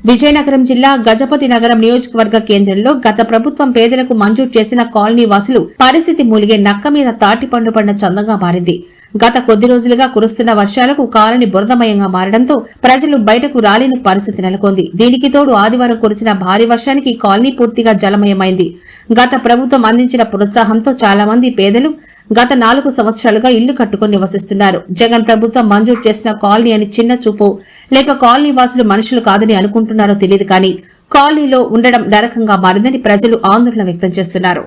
విజయనగరం జిల్లా గజపతి నగరం నియోజకవర్గ కేంద్రంలో గత ప్రభుత్వం పేదలకు మంజూరు చేసిన కాలనీ వాసులు పరిస్థితి మూలిగే నక్క మీద తాటిపండు పడిన చందంగా మారింది. గత కొద్ది రోజులుగా కురుస్తున్న వర్షాలకు కాలనీ బురదమయంగా మారడంతో ప్రజలు బయటకు రాలేని పరిస్థితి నెలకొంది. దీనికి తోడు ఆదివారం కురిసిన భారీ వర్షానికి కాలనీ పూర్తిగా జలమయమైంది. గత ప్రభుత్వం అందించిన ప్రోత్సాహంతో చాలా మంది పేదలు గత 4 సంవత్సరాలుగా ఇల్లు కట్టుకుని నివసిస్తున్నారు. జగన్ ప్రభుత్వం మంజూరు చేసిన కాలనీ అని చిన్న చూపు లేక కాలనీ వాసులు మనుషులు కాదని అనుకుంటున్నారో తెలియదు కానీ కాలనీలో ఉండడం నరకంగా మారిందని ప్రజలు ఆందోళన వ్యక్తం చేస్తున్నారు.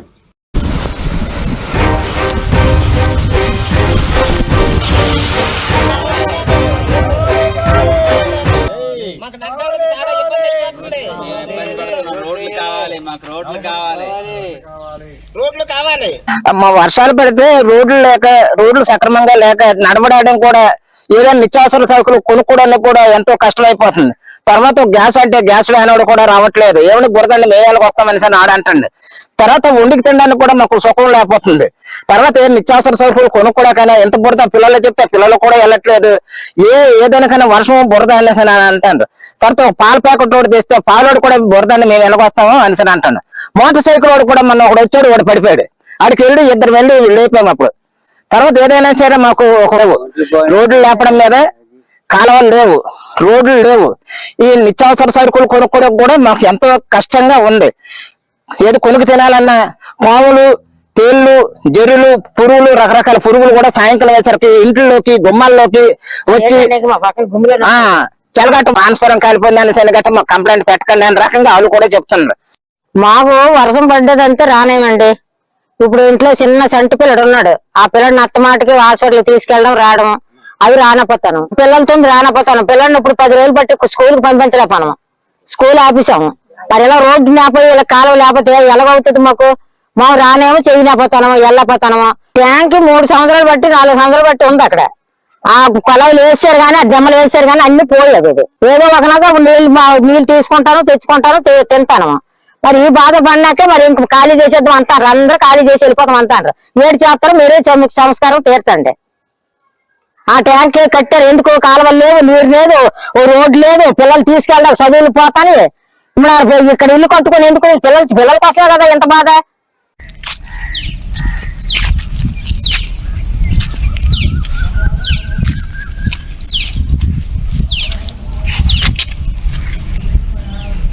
వర్షాలు పడితే రోడ్లు సక్రమంగా లేక నడవడం కూడా ఏదైనా నిత్యావసర సరుకులు కొనుక్కోవడానికి కూడా ఎంతో కష్టమైపోతుంది. తర్వాత గ్యాస్ అంటే గ్యాస్ వ్యాన్ కూడా రావట్లేదు. ఏమైనా బురదండి మేయాలకు వస్తామని సార్ ఆడంటండి. తర్వాత వండికి తినడానికి కూడా మాకు సుఖం లేకపోతుంది. తర్వాత నిత్యావసర సరుకులు కొనుక్కోవడాకైనా ఎంత బురద పిల్లలు చెప్తే పిల్లలు కూడా వెళ్ళట్లేదు. ఏదైనా వర్షం బురద అనేసి అంటాడు. తర్వాత పాల ప్యాకెట్ రోడ్డు తెస్తే పాలోడు కూడా బురదాన్ని మేము వెనకొస్తాము అనేసి అంటాడు. మోటార్ సైకిల్ వాడు కూడా మొన్న ఒకడు వచ్చాడు, వాడు పడిపోయాడు. ఆడికి వెళ్ళి 2 వెళ్ళి లేపాము. అప్పుడు తర్వాత ఏదైనా సరే మాకు లేవు, రోడ్లు లేపడం మీద కాలువలు లేవు, రోడ్లు లేవు. ఈ నిత్యావసర సరుకులు కొనుక్కోవడం కూడా మాకు ఎంతో కష్టంగా ఉంది. ఏది కొనుక్కు తినాలన్నా పాములు, తేళ్లు, జెరులు, పురుగులు, రకరకాల పురుగులు కూడా సాయంకాలం అయ్యేసరికి ఇంట్లోకి గుమ్మాల్లోకి వచ్చి చెలగట్ట ట్రాన్స్ఫరం కాలిపోయిందని శనగట్ట మాకు కంప్లైంట్ పెట్టకండి అని రకంగా వాళ్ళు కూడా చెప్తున్నారు. మాకు వర్షం పడ్డదంటే రానేమండి. ఇప్పుడు ఇంట్లో చిన్న చంటి పిల్లడు ఉన్నాడు. ఆ పిల్లడిని అత్తమాటికి హాస్పిటల్ తీసుకెళ్ళడం రావడం అవి రానపోతాను. పిల్లలతో రానపోతాను. పిల్లల్ని ఇప్పుడు 10 రోజులు బట్టి స్కూల్కి పంపించలేకపోను. స్కూల్ ఆపేసాము. మరి ఇలా రోడ్డు లేకపోయి ఇలా కాలువ లేకపోతే ఎలాగవుతుంది మాకు? మేము రానేమో చేయలేకపోతానమో వెళ్ళపోతానమో. ట్యాంక్ 3 సంవత్సరాలు బట్టి 4 సంవత్సరాలు బట్టి ఉంది అక్కడ. ఆ కొలవులు వేసారు కానీ ఆ దెమ్మలు వేసారు కానీ అన్ని పోలేదు. ఏదో ఒకనాగా నీళ్ళు తీసుకుంటాను, తెచ్చుకుంటాను, తింటాను. మరి ఈ బాధ పడినాకే మరి ఇంక ఖాళీ చేసేద్దాం అంటారు. అందరూ ఖాళీ చేసి వెళ్ళిపోతాం అంటారు. ఏడు చేస్తారు, మీరే సంస్కారం తీర్చండి. ఆ ట్యాంక్ కట్టారు ఎందుకు? కాలువలు లేవు, నీరు లేదు, ఓ రోడ్డు లేదు, పిల్లలు తీసుకెళ్ళారు, చదువులు పోతాను. ఇక్కడ ఇల్లు కట్టుకుని ఎందుకు? పిల్లల కోసమే కదా ఎంత బాధ.